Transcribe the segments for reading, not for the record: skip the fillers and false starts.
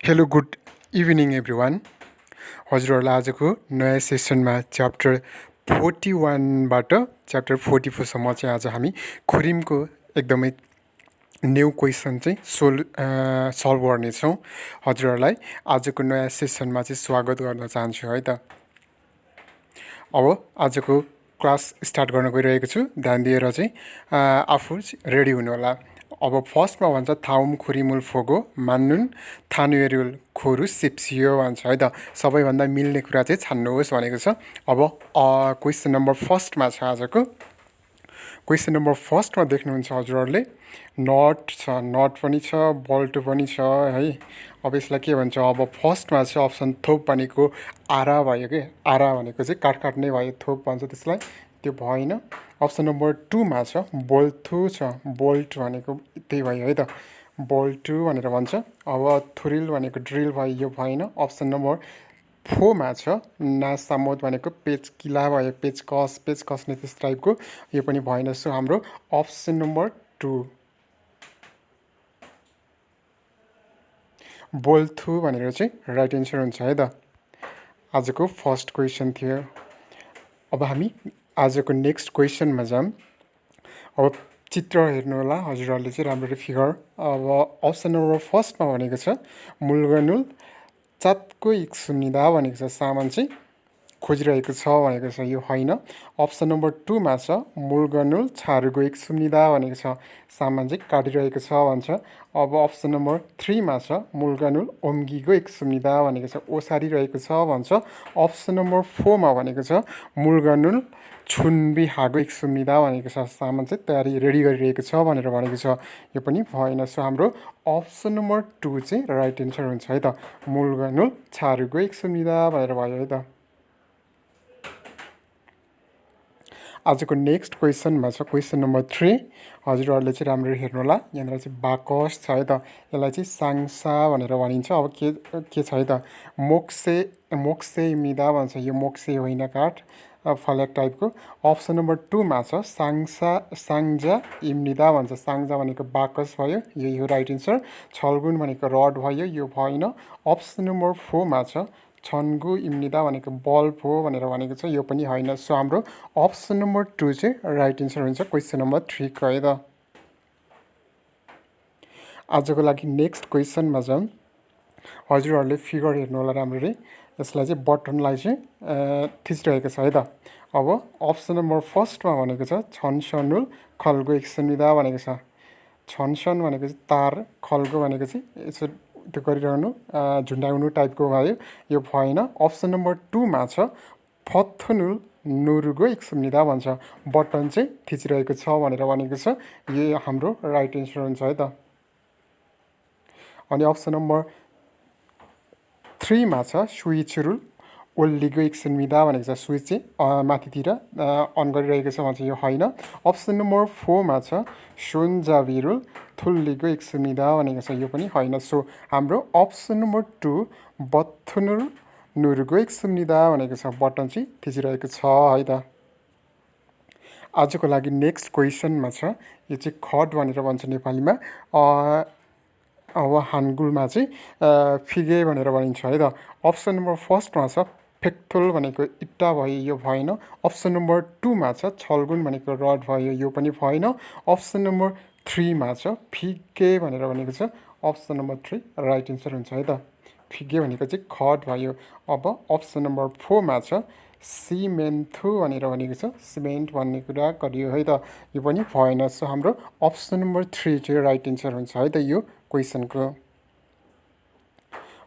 Hello good evening everyone हजुरहरूलाई आजको नयाँ सेसनमा च्याप्टर 41बाट च्याप्टर 44सम्म चाहिँ आज हामी खुरिमको एकदमै न्यू क्वेसन चाहिँ सल्भ गर्नेछौँ। हजुरहरूलाई आजको नयाँ सेसनमा चाहिँ स्वागत गर्न चाहन्छु है त। अब आजको क्लास स्टार्ट गर्न गइरहेको छु, ध्यान दिएर चाहिँ आफू रेडी हुनुहोला। अब फर्स्टमा भन्छ थाउम खुरिमुल फोगो मान्नुन थानुएरुल खोरु सिप्सियो भन्छ है त। सबैभन्दा मिल्ने कुरा चाहिँ छान्नुहोस् भनेको छ। अब क्वेसन नम्बर फर्स्टमा छ आजको। क्वेसन नम्बर फर्स्टमा देख्नुहुन्छ हजुरहरूले नट छ, नट पनि छ, बल्ट पनि छ है। अब यसलाई के भन्छ, अब फर्स्टमा चाहिँ अप्सन थोप भनेको आरा भयो कि, आरा भनेको चाहिँ काट्ने भयो, थोप भन्छ त्यसलाई, त्यो भएन। अप्सन नम्बर 2मा छ बोल्थु छ, बोल्ट भनेको त्यही भयो है त, बोल्टु भनेर भन्छ। अब थुरिल भनेको ड्रिल भयो, यो भएन। अप्सन नम्बर 4मा छ नासामोत भनेको पेच किला भयो, पेच कस्ने त्यस टाइपको, यो पनि भएन। सो हाम्रो अप्सन नम्बर 2 बोल्थु भनेर चाहिँ राइट एन्सर हुन्छ है त। आजको फर्स्ट क्वेसन थियो। अब हामी आजको नेक्स्ट क्वेसनमा जाऊँ। अब चित्र हेर्नु होला हजुरहरूले चाहिँ राम्ररी फिगर। अब अप्सन नम्बर फर्स्टमा भनेको छ मुलगनुल चातको इक्सुनिदा भनेको छ, सामान चाहिँ खोजिरहेको छ भनेको छ, यो होइन। अप्सन नम्बर 2मा छ मुलगनुल छारुगो इक्सुनिदा भनेको छ, सामान चाहिँ काटिरहेको छ भन्छ। अब अप्सन नम्बर 3मा छ मुलगनुल ओम्गिगो इक्सुनिदा भनेको छ, ओसारिरहेको छ भन्छ। अप्सन नम्बर 4मा भनेको छ मुलगनुल छुन्बी हागो इक्सुनिदा भनेको छ, सामान चाहिँ तयारी रेडी गरिरहेको छ भनेर भनेको छ, यो पनि भएन। सो हाम्रो अप्सन नम्बर 2 चाहिँ राइट एन्सर हुन्छ है त, मुलगनुल छारुगो इक्सुनिदा भनेर भयो है त। आजको नेक्स्ट क्वेसनमा छ क्वेसन नम्बर 3। हजुरहरूले चाहिँ राम्ररी हेर्नु होला, यहाँनिर चाहिँ बाकस छ है त, यसलाई चाहिँ साङसा भनेर भनिन्छ। अब के छ है त, मोक्से इम्निदा भन्छ, यो मोक्से होइन, काठ फल्याक टाइपको। अप्सन नम्बर 2मा छ साङ्जा इम्निदा भन्छ, साङ्जा भनेको बाकस भयो, यो राइट एन्सर। छल्गुन भनेको रड भयो, यो भएन। अप्सन नम्बर 4मा छ छन्गु इम्निदा भनेको बल्ब हो भनेर भनेको छ, यो पनि होइन। सो हाम्रो अप्सन नम्बर 2 चाहिँ राइट एन्सर हुन्छ क्वेसन नम्बर 3 को है त। आजको लागि नेक्स्ट क्वेसनमा जाउँ। हजुरहरूले फिगर हेर्नु होला राम्ररी, यसलाई चाहिँ बटनलाई चाहिँ थिचिरहेको छ है त। अब अप्सन नम्बर फर्स्टमा भनेको छ छनसनुल खल्गो इक्सुनिदा भनेको छ, छनसन भनेको चाहिँ तार, खल्गो भनेको चाहिँ यसो त्यो गरिरहनु झुन्डाउनु टाइपको भयो, यो भएन। अप्सन नम्बर 2मा छ फथनुल नुरुगो इक्सुनिदा भन्छ, बटन चाहिँ थिचिरहेको छ भनेर भनेको छ, यो हाम्रो राइट एन्सर हुन्छ है त। अनि अप्सन नम्बर 3मा छ स्विचरुल ओल्लिगो इक्सुनिदा भनेको छ, स्विच चाहिँ माथितिर अन गरिरहेको छ भन्छ, यो होइन। अप्सन नम्बर 4मा छ सोन्जाभिरुल थुल्लिगो इक्सुनिदा भनेको छ, यो पनि होइन। सो हाम्रो अप्सन नम्बर 2 बथुनुल नुरुगो इक्सुनिदा भनेको छ, बटन चाहिँ थिचिरहेको छ है त। आजको लागि नेक्स्ट क्वेसनमा छ, यो चाहिँ खड भनेर भन्छ नेपालीमा, अब हानगुलमा चाहिँ फिगे भनेर भनिन्छ है त। अप्सन नम्बर फर्स्टमा छ फेक्थुल भनेको इट्टा भयो, यो भएन। अप्सन नम्बर 2मा छ छल्गुन भनेको रड भयो, यो पनि भएन। अप्सन नम्बर 3मा छ फिगे भनेर भनेको छ, अप्सन नम्बर 3 राइट एन्सर हुन्छ है त, फिगे भनेको चाहिँ खड भयो। अब अप्सन नम्बर 4मा छ सिमेन्थु भनेर भनेको छ, सिमेन्ट भन्ने कुरा गरियो है त, यो पनि भएन। सो हाम्रो अप्सन नम्बर 3 चाहिँ राइट एन्सर हुन्छ है त यो क्वेसनको।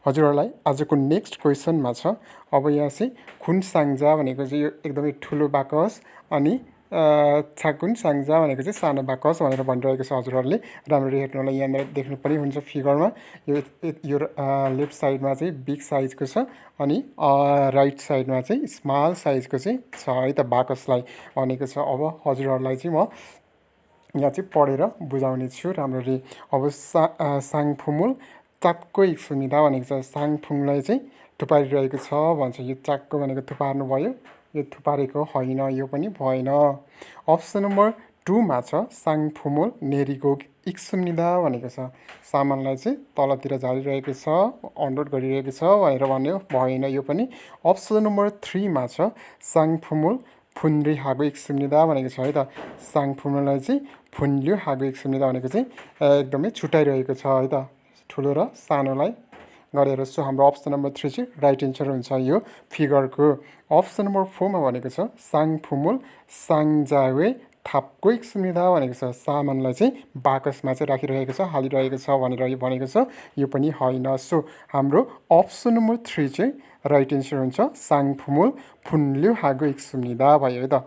हजुरहरूलाई आजको नेक्स्ट क्वेसनमा छ, अब यहाँ चाहिँ खुन साङ्जा भनेको चाहिँ यो एकदमै ठुलो बाकस, अनि छाकुन साङ्जा भनेको चाहिँ सानो बाकस भनेर भनिरहेको छ। हजुरहरूले राम्ररी हेर्नु होला, यहाँनिर देख्नु पनि हुन्छ फिगरमा, यो लेफ्ट साइडमा चाहिँ बिग साइजको छ, अनि राइट साइडमा चाहिँ स्मल साइजको चाहिँ छ है त, बाकसलाई भनेको छ। अब हजुरहरूलाई चाहिँ म यहाँ चाहिँ पढेर बुझाउने छु राम्ररी। अब साङफुमुल चाक्को इक्सुनिदा भनेको छ, साङफुङलाई चाहिँ थुपारिरहेको छ भन्छ, यो चाक्को भनेको थुपार्नु भयो, यो थुपारेको होइन, यो पनि भएन। अप्सन नम्बर 2मा छ साङफुमुल नेरिगो इक्सुम्निदा भनेको छ। सामानलाई चाहिँ तलतिर झारिरहेको छ, अनलोड गरिरहेको छ भनेर भन्यो, भएन। यो पनि अप्सन नम्बर 3 मा छ सांफुमुल फुन्री हागो इक्सुम्निदा भनेको छ है त। सांफुमुललाई चाहिँ फुन्ल्यो हागो इक्सुम्निदा भनेको चाहिँ एकदमै छुट्याइरहेको छ है त, ठुलो र सानोलाई गरेर। सो हाम्रो अप्सन नम्बर 3 चाहिँ राइट एन्सर हुन्छ यो फिगरको। अप्सन नम्बर 4 मा भनेको छ सांफुमुल साङजावे थाप्को इक्सुम्निदा भनेको छ। सामानलाई चाहिँ बाकसमा चाहिँ राखिरहेको छ, हालिरहेको छ भनेर यो भनेको छ। यो पनि होइन। सो हाम्रो अप्सन नम्बर 3 चाहिँ राइट एन्सर हुन्छ सांफुमुल फुन्ल्यो हागो इक्सुम्निदा भयो है त।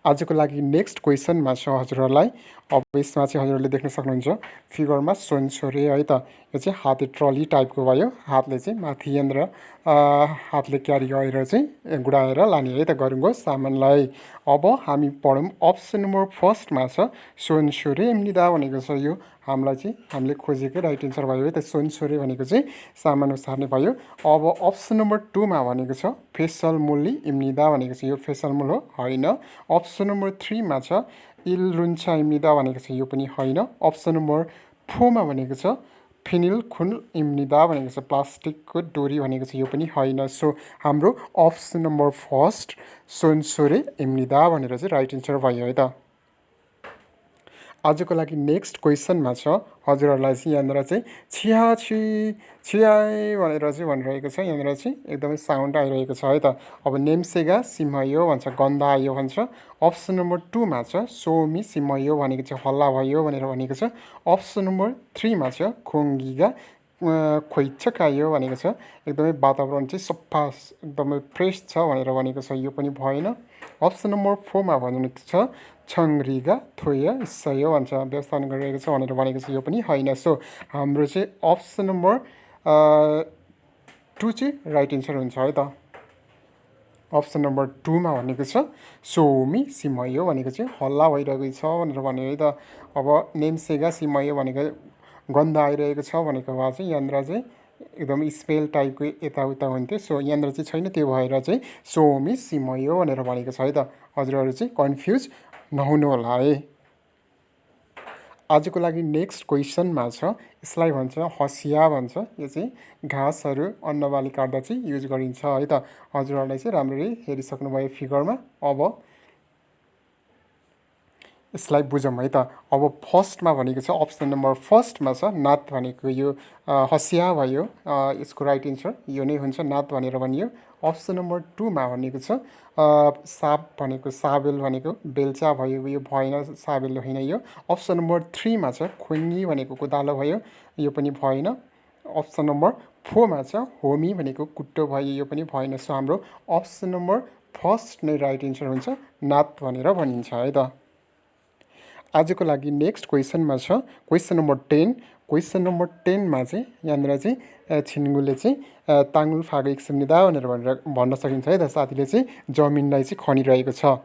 आजको लागि नेक्स्ट क्वेसनमा छ हजुरहरूलाई। अब यसमा चाहिँ हजुरहरूले देख्न सक्नुहुन्छ फिगरमा सोनछोरे है त। यो चाहिँ हाते ट्रली टाइपको भयो, हातले चाहिँ माथि यन्द्र हातले क्यारी गरेर चाहिँ गुडाएर लाने है त गरुङको सामानलाई। अब हामी पढौँ अप्सन नम्बर 1 मा छ सोनछोरे एम्निदा भनेको छ। यो हामीलाई चाहिँ हामीले खोजेको राइट एन्सर भयो है त। सोनछोरे भनेको चाहिँ सामान उसार्ने भयो। अब अप्सन नम्बर 2 मा भनेको छ फेसल मुल्ली इम्निदा भनेको छ। यो फेसल मुल हो, होइन। अप्सन नम्बर 3 मा छ इलरुन्चा इम्निदा भनेको छ। यो पनि होइन। अप्सन नम्बर 4 मा भनेको छ फिनिल खुन इम्निदा भनेको छ। प्लास्टिकको डोरी भनेको छ। यो पनि होइन। सो हाम्रो अप्सन नम्बर 1 सोनछोरे इम्निदा भनेर चाहिँ राइट एन्सर भयो है त। आजको लागि नेक्स्ट क्वेसनमा छ हजुरहरूलाई चाहिँ यहाँनिर चाहिँ छियाछि छियाए भनेर चाहिँ भनिरहेको छ। यहाँनिर चाहिँ एकदमै साउन्ड आइरहेको छ है त। अब नेम्सेगा सिमयो भन्छ, गन्ध आयो भन्छ। अप्सन नम्बर 2 मा छ सोमी सिमयो भनेको चाहिँ हल्ला भयो भनेर भनेको छ। अप्सन नम्बर 3 मा छ खोङ्गीगा खोइचक आयो भनेको छ। एकदमै वातावरण चाहिँ सफा एकदमै फ्रेस छ भनेर भनेको छ। यो पनि भएन। अप्सन नम्बर 4 मा भनेको छ छङ्ग्रीगा थोय सयो भन्छ, व्यवस्थापन गरिरहेको छ भनेर भनेको छ। यो पनि होइन। सो हाम्रो चाहिँ अप्सन नम्बर 2 चाहिँ राइट एन्सर हुन्छ है त। अप्सन नम्बर 2 मा भनेको छ सोमी सिमयो भनेको चाहिँ हल्ला भइरहेको छ भनेर भन्यो है त। अब नेम्सेगा सिमयो भनेको गन्ध आइरहेको छ भनेको भए चाहिँ यहाँनिर चाहिँ एकदम स्पेल टाइपको यताउता हुन्थ्यो। सो यहाँनिर चाहिँ छैन, त्यो भएर चाहिँ सोमी सिमयो भनेर भनेको छ है त। हजुरहरू चाहिँ कन्फ्युज नहुनु होला है। आजको लागि नेक्स्ट क्वेसनमा छ, यसलाई भन्छ हँसिया भन्छ। यो चाहिँ घाँसहरू अन्नबाली काट्दा चाहिँ युज गरिन्छ है त। हजुरहरूलाई चाहिँ राम्ररी हेरिसक्नुभयो फिगरमा। अब यसलाई बुझौँ है त। अब फर्स्टमा भनेको छ अप्सन नम्बर 1 मा छ नात भनेको। यो हँसिया भयो, यसको राइट एन्सर यो नै हुन्छ, नात भनेर भनियो। अप्सन नम्बर 2 मा भनेको छ साप भनेको साबेल भनेको बेल्चा भयो, यो भएन, साबेल होइन यो। अप्सन नम्बर 3 मा छ खोङ्गी भनेको कोदालो भयो, यो पनि भएन। अप्सन नम्बर 4 मा छ होमी भनेको कुट्टो भयो, यो पनि भएन। सो हाम्रो अप्सन नम्बर 1 नै राइट एन्सर हुन्छ, नात भनेर भनिन्छ है त। आजको लागि नेक्स्ट क्वेसनमा छ क्वेसन नम्बर 10। क्वेसन नम्बर 10 मा चाहिँ यहाँनिर चाहिँ छिन्गुले चाहिँ ताङ्गुल फागो इक्सुम्निदा भनेर भन्न सकिन्छ है त। साथीले चाहिँ जमिनलाई चाहिँ खनिरहेको छ।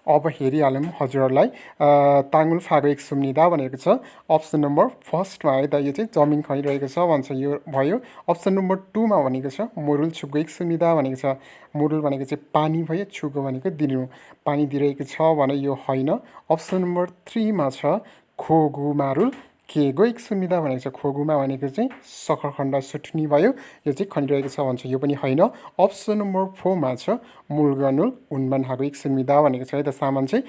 अब हेरिहालौँ हजुरहरूलाई। ताङ्गुल फागो इक्सुम्निदा भनेको छ अप्सन नम्बर 1 मा है त। यो चाहिँ जमिन खनिरहेको छ भन्छ, यो भयो। अप्सन नम्बर 2 मा भनेको छ मुरुल छुगो इक्सुम्निदा भनेको छ। मुरुल भनेको चाहिँ पानी भयो, छुगो भनेको दिनु, पानी दिइरहेको छ भने यो होइन। अप्सन नम्बर 3 मा छ खोगु मारुल केगो इक्सुम्निदा भनेको छ। खोगुमा भनेको चाहिँ सखरखण्ड सुट्नी भयो, यो चाहिँ खनिरहेको छ भन्छ, यो पनि होइन। अप्सन नम्बर 4 मा छ मुलगनुल उन्मान हागो इक्सुम्निदा भनेको छ है त। सामान चाहिँ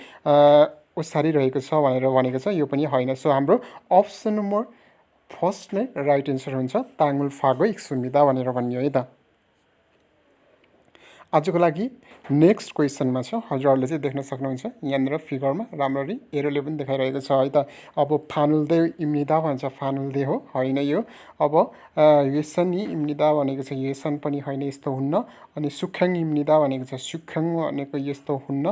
उसारिरहेको छ भनेर भनेको छ, यो पनि होइन। सो हाम्रो अप्सन नम्बर 1 नै राइट एन्सर हुन्छ, ताङ्गुल फागो इक्सुम्निदा भनेर भनियो है त। आजको लागि नेक्स्ट क्वेसनमा छ हजुरहरूले चाहिँ देख्न सक्नुहुन्छ यहाँनिर फिगरमा राम्ररी एरोले पनि देखाइरहेको छ है त। अब फानुल्दे इम्निदा भन्छ, फानुल्दे हो, होइन यो। अब येसनी इम्निदा भनेको छ, येसन पनि होइन, यस्तो हुन्न। अनि सुख्याङ इम्निदा भनेको छ, सुख्याङ भनेको यस्तो हुन्न।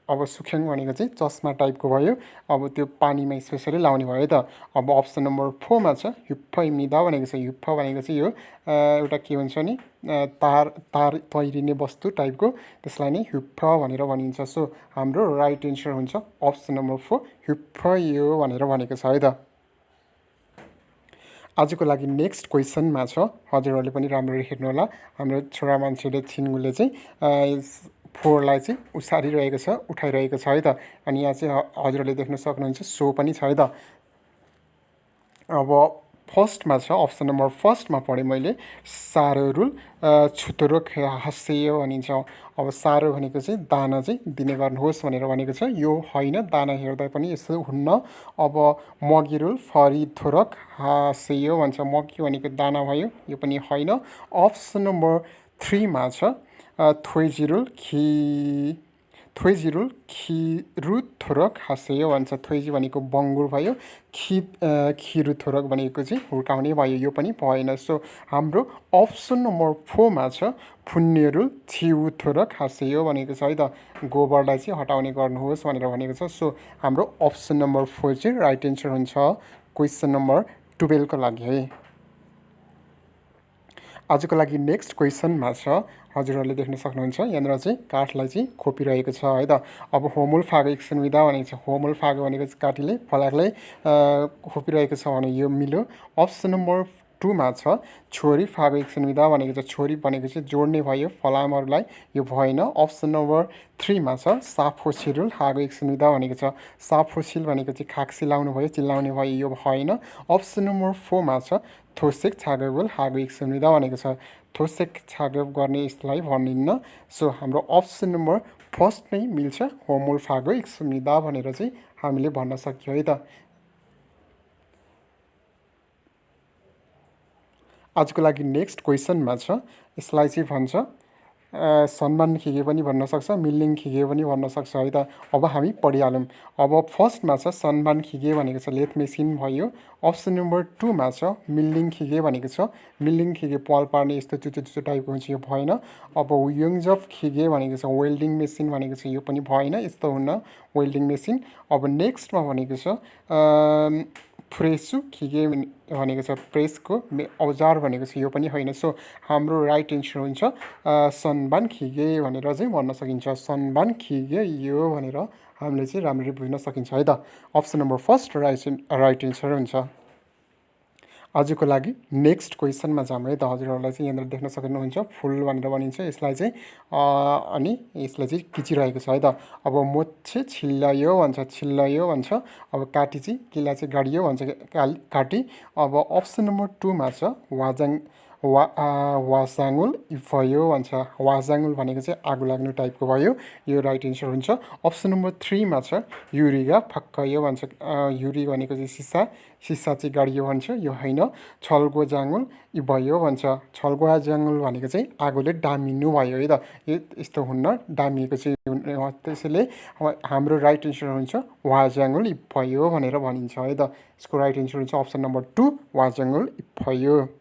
अब सुख्याङ भनेको चाहिँ चस्मा टाइपको भयो, अब त्यो पानीमा स्पेसली लाउने भयो है त। अब अप्सन नम्बर 4 मा छ हिप्फ इम्निदा भनेको छ। हिप्फ भनेको चाहिँ यो एउटा के भन्छ नि तार तार तैरिने वस्तु टाइपको, त्यसलाई नै हिप्फ भनेर भनिन्छ। सो हाम्रो राइट एन्सर हुन्छ अप्सन नम्बर 4 हिप्फ यो भनेर भनेको छ है त। आजको लागि नेक्स्ट क्वेसनमा छ हजुरहरूले पनि राम्ररी हेर्नु होला। हाम्रो छोरा मान्छेले छिन्गुले चाहिँ 4लाई चाहिँ उसारिरहेको छ, उठाइरहेको छ है त। अनि यहाँ चाहिँ हजुरहरूले देख्न सक्नुहुन्छ सो पनि छ है त। अब फर्स्टमा छ अप्सन नम्बर फर्स्टमा पढेँ मैले, सारो रुल छुतरो हँसेयो भनिन्छ। अब सारो भनेको चाहिँ दाना चाहिँ दिने गर्नुहोस् भनेर भनेको छ, यो होइन, दाना हेर्दा पनि यस्तो हुन्न। अब मगी रुल फरी थोरक हँसेयो भन्छ, मगी भनेको दाना भयो, यो पनि होइन। अप्सन नम्बर 3मा छ थोइजिरुल खिरु थोरक हाँसेयो भन्छ, थोइजी भनेको बङ्गुर भयो, खिरु थोरक भनेको चाहिँ हुर्काउने भयो, यो पनि भएन। सो हाम्रो अप्सन नम्बर 4मा छ फुन्नेरुल छिउ थोरक हाँसेयो भनेको छ है त, गोबरलाई चाहिँ हटाउने गर्नुहोस् भनेर भनेको छ। सो हाम्रो अप्सन नम्बर 4 चाहिँ राइट एन्सर हुन्छ क्वेसन नम्बर 12 को लागि है। आजको लागि नेक्स्ट क्वेसनमा छ, हजुरहरूले देख्न सक्नुहुन्छ यहाँनिर चाहिँ काठलाई चाहिँ खोपिरहेको छ है त। अब होमुल फागो एकसन विधा भनेको छ, होमुल फागो भनेको चाहिँ काठीले फलाकलाई खोपिरहेको छ भने यो मिल्यो। अप्सन नम्बर 2मा छ छोरी फागो एकसन विधा भनेको छ, छोरी भनेको चाहिँ जोड्ने भयो फलामहरूलाई, यो भएन। अप्सन नम्बर 3मा छ साफो छिरुल हागो एकसन विधा भनेको छ, साफो छिल भनेको चाहिँ खाक सिलाउनु भयो, चिल्लाउने भयो, यो भएन। अप्सन नम्बर 4मा छ थोसेक छागोल हागो एकसन विधा भनेको छ, थोसेक छागो गर्ने यसलाई भनिन्न। सो हाम्रो अप्सन नम्बर फर्स्ट नै मिल्छ, होमुल फागो एकसन विधा भनेर चाहिँ हामीले भन्न सक्यो है त। आजको लागि नेक्स्ट क्वेसनमा छ, यसलाई चाहिँ भन्छ सम्मान खिगे पनि भन्न सक्छ, मिल्लिङ खिगे पनि भन्न सक्छ है त। अब हामी पढिहालौँ। अब फर्स्टमा छ सम्मान खिगे भनेको छ, लेथ मेसिन भयो। अप्सन नम्बर 2मा छ मिल्लिङ खिगे भनेको छ, मिल्लिङ खिगे पल पार्ने यस्तो चुचो चुचो टाइपको हुन्छ, यो भएन। अब युङजफ खिगे भनेको छ वेल्डिङ मेसिन भनेको छ, यो पनि भएन, यस्तो हुन्न वेल्डिङ मेसिन। अब नेक्स्टमा भनेको छ फ्रेसु खिगे भनेको छ, प्रेसको औजार भनेको छ, यो पनि होइन। सो हाम्रो राइट एन्सर हुन्छ सनबान खिगे भनेर चाहिँ भन्न सकिन्छ, सनबान खिगे यो भनेर हामीले चाहिँ राम्ररी बुझ्न सकिन्छ है त। Option number first right answer हुन्छ। आजको लागि नेक्स्ट क्वेसनमा जाऊँ है त। हजुरहरूलाई चाहिँ यहाँनिर देख्न सक्नुहुन्छ फुल भनेर भनिन्छ यसलाई चाहिँ, अनि यसलाई चाहिँ खिचिरहेको छ है त। अब मोच्छे छिल्लायो भन्छ, छिल्लायो भन्छ। अब काटी चाहिँ किल्ला चाहिँ गाडियो भन्छ, काटी। अब अप्सन नम्बर 2मा छ वासाङुल इफयो भन्छ, वासाङुल भनेको चाहिँ आगो लाग्ने टाइपको भयो, यो राइट एन्सर हुन्छ। अप्सन नम्बर 3मा छ युरिगा फक्कयो भन्छ, युरी भनेको चाहिँ सिसा चाहिँ गाडियो भन्छ, यो होइन। छल्गो जाङ्गुल इभयो भन्छ, छल्गो जाङ्गुल भनेको चाहिँ आगोले डामिनु भयो है त, यो यस्तो हुन्न, डामिएको चाहिँ त्यसैले हाम्रो राइट एन्सर हुन्छ वाजाङ्गुल इफयो भनेर भनिन्छ है त। यसको राइट एन्सर हुन्छ अप्सन नम्बर 2 वाजाङ्गुल इफयो।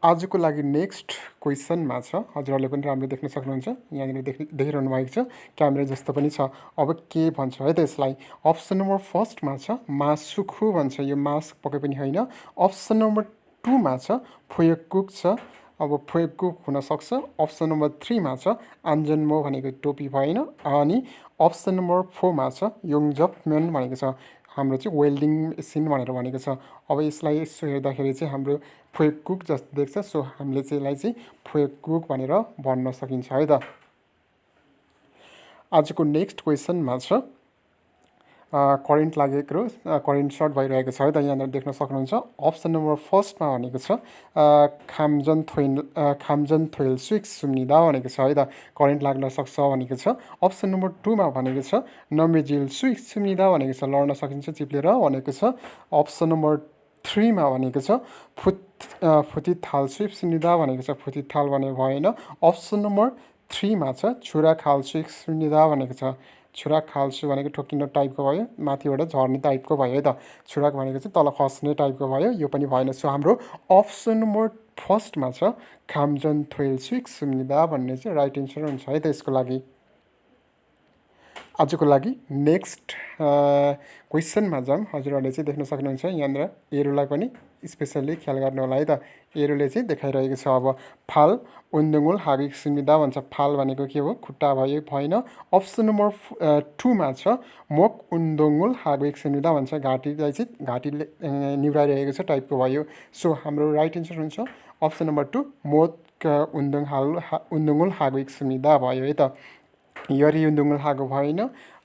आजको लागि नेक्स्ट क्वेसनमा छ, हजुरहरूले पनि राम्रो देख्न सक्नुहुन्छ, यहाँनिर देखिरहनु भएको छ, क्यामेरा जस्तो पनि छ। अब के भन्छ है त यसलाई। अप्सन नम्बर फर्स्टमा छ मासुखु भन्छ, यो मास पक्कै पनि होइन। अप्सन नम्बर 2मा छ फोयकुक छ, अब फोयकुक हुनसक्छ। अप्सन नम्बर 3मा छ आन्जन्मो भनेको टोपी भएन। अनि अप्सन नम्बर 4मा छ योङजपमेन भनेको छ, हाम्रो चाहिँ वेल्डिङ मेसिन भनेर भनेको छ। अब यसलाई यसो हेर्दाखेरि चाहिँ हाम्रो फोयकुक जस्तो देख्छ, सो हामीले चाहिँ यसलाई चाहिँ फोयकुक भनेर भन्न सकिन्छ है त। आजको नेक्स्ट क्वेसनमा छ करेन्ट लागेको, करेन्ट सर्ट भइरहेको छ है त, यहाँनिर देख्न सक्नुहुन्छ। अप्सन नम्बर फर्स्टमा भनेको छ खामजन थोइल स्विक्स सुम्निदा भनेको छ है त, करेन्ट लाग्न सक्छ भनेको छ। अप्सन नम्बर 2मा भनेको छ नमेजिल स्विक्स सुम्निदा भनेको छ, लड्न सकिन्छ चिप्लेर भनेको छ। अप्सन नम्बर 3मा भनेको छ फुतिथाल स्विक्स सुम्निदा भनेको छ, फुतिथाल भनेको भएन। अप्सन नम्बर 3मा छ छुरा खाल स्विक्स सुम्निदा भनेको छ, छुराक खाल्छु भनेको ठोकिने टाइपको भयो, माथिबाट झर्ने टाइपको भयो है त, छुराक भनेको चाहिँ तल खस्ने टाइपको भयो, यो पनि भएन। सो हाम्रो अप्सन नम्बर फर्स्टमा छ खामजन थोइल स्विक्स सुम्निदा भन्ने चाहिँ राइट एन्सर हुन्छ है त यसको लागि। आजको लागि नेक्स्ट क्वेसनमा जाऊँ। हजुरहरूले चाहिँ देख्न सक्नुहुन्छ यहाँनिर एरोलाई पनि स्पेसल्ली ख्याल गर्नु होला है त, एरोले चाहिँ देखाइरहेको छ। अब फाल उन्दुङुल हागिक सुम्निदा भन्छ, फाल भनेको के हो, खुट्टा भयो, भएन। अप्सन नम्बर 2मा छ मोक उन्दुङुल हागिक सुम्निदा भन्छ, घाँटीलाई चाहिँ घाँटीले निभाइरहेको छ टाइपको भयो। सो हाम्रो राइट एन्सर हुन्छ अप्सन नम्बर 2 मोक 운동을 하고 있습니다 भयो है त यरी 운동을 하고 भएन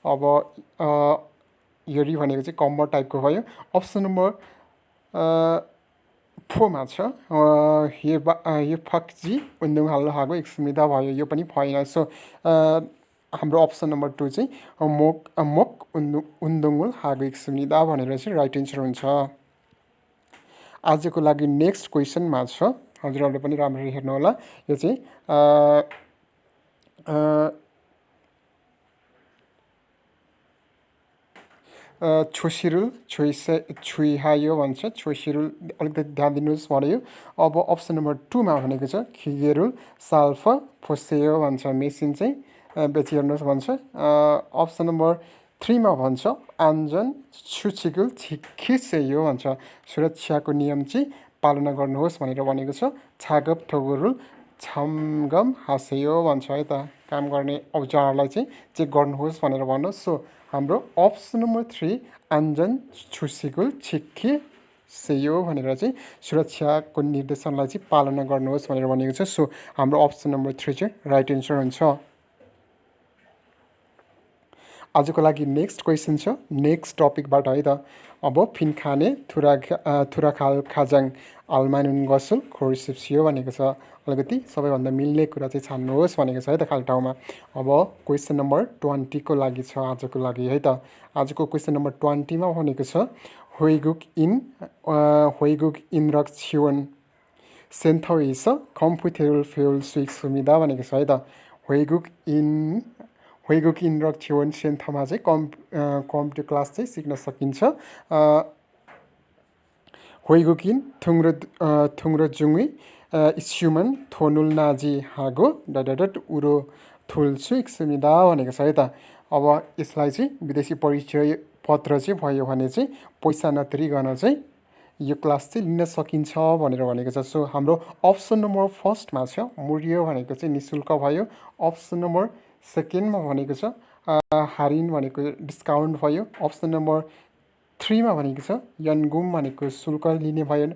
अब यरी भनेको चाहिँ कम्बर टाइपको भयो अप्सन नम्बर 4 मा छ यो फक्जी 운동을 하고 있습니다 भयो यो पनि भएन सो हाम्रो अप्सन नम्बर 2 चाहिँ मोक 운동을 하고 있습니다 भनेर चाहिँ राइट एन्सर हुन्छ आजको लागि नेक्स्ट क्वेसनमा छ हजुरहरूले पनि राम्ररी हेर्नु होला यो चाहिँ छोसिरुल छुइहायो भन्छ छोसिरुल अलिकति ध्यान दिनुहोस् भन्यो अब अप्सन नम्बर 2 मा भनेको छ खिगेरुल साल्फ फोसेयो भन्छ मेसिन चाहिँ बेची हेर्नुहोस् भन्छ अप्सन नम्बर 3 मा भन्छ आन्जन सुचिगुल खिसेयो भन्छ सुरक्षाको नियम चाहिँ पालना गर्नुहोस् भनेर भनेको छ छागप ठगुरुल छमगम हासेयो भन्छ है त काम गर्ने औजारलाई चाहिँ चेक गर्नुहोस् भनेर भन्नुहोस् सो हाम्रो अप्सन नम्बर 3 आन्जन छुसिगुल छिक्खी सेयो भनेर चाहिँ सुरक्षाको निर्देशनलाई चाहिँ पालना गर्नुहोस् भनेर भनेको छ सो हाम्रो अप्सन नम्बर 3 चाहिँ राइट एन्सर हुन्छ आजको लागि नेक्स्ट क्वेसन छ नेक्स्ट टपिकबाट है त अब फिनखाने थुराखाल खाजाङ आलमानुन गसुल खोरसिप्सियो भनेको छ अलिकति सबैभन्दा मिल्ने कुरा चाहिँ छान्नुहोस् भनेको छ है त खाली ठाउँमा अब क्वेसन नम्बर 20 को लागि छ आजको लागि है त आजको क्वेसन नम्बर 20 मा भनेको छ होइगुक इन रक्छिवन सेन्थोइस कम्प्युटेरल फ्युल स्विक सुविधा भनेको छ है त होइगुक इन रक्छिवन सेन्थमा चाहिँ कम्प्युटर क्लास चाहिँ सिक्न सकिन्छ होइगुकिन थुङ्रो जुङ्गी इस्युमन थोनुल नाजी हागो डट उरो थुल्सु सुविधा भनेको छ है त अब यसलाई चाहिँ विदेशी परिचय पत्र चाहिँ भयो भने चाहिँ पैसा नतिरिकन चाहिँ यो क्लास चाहिँ लिन सकिन्छ भनेर भनेको छ सो हाम्रो अप्सन नम्बर फर्स्टमा छ मूल्य भनेको चाहिँ निशुल्क भयो अप्सन नम्बर सेकेन्डमा भनेको छ हारिन भनेको डिस्काउन्ट भयो अप्सन नम्बर 3 मा भनेको छ यनगुम भनेको शुल्क लिने भयो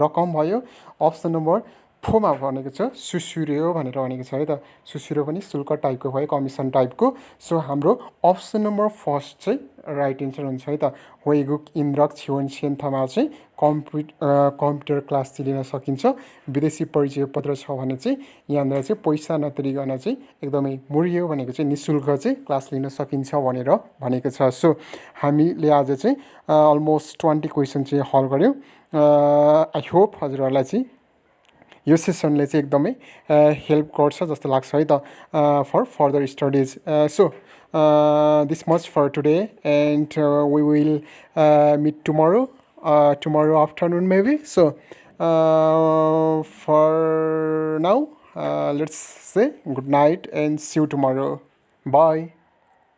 रकम भयो अप्सन नम्बर 4 मा भनेको छ सुसुर्यो भनेर भनेको छ है त सुसुर्यो पनि शुल्क टाइपको भयो कमिसन टाइपको सो हाम्रो अप्सन नम्बर फर्स्ट चाहिँ राइट एन्सर हुन्छ है त होइगुक इन्द्रक छिवन सेन्थमा चाहिँ कम्प्युटर क्लास चाहिँ लिन सकिन्छ विदेशी परिचय पत्र छ भने चाहिँ यहाँनिर चाहिँ पैसा नतिरिकन चाहिँ एकदमै मूल्य भनेको चाहिँ निशुल्क चाहिँ क्लास लिन सकिन्छ भनेर भनेको छ सो हामीले आज चाहिँ अलमोस्ट 20 क्वेसन चाहिँ हल गऱ्यौँ आई होप हजुरहरूलाई चाहिँ यो सेसनले चाहिँ एकदमै हेल्प गर्छ जस्तो लाग्छ है त for further studies so this much for today and we will meet tomorrow afternoon maybe so for now let's say good night and see you tomorrow bye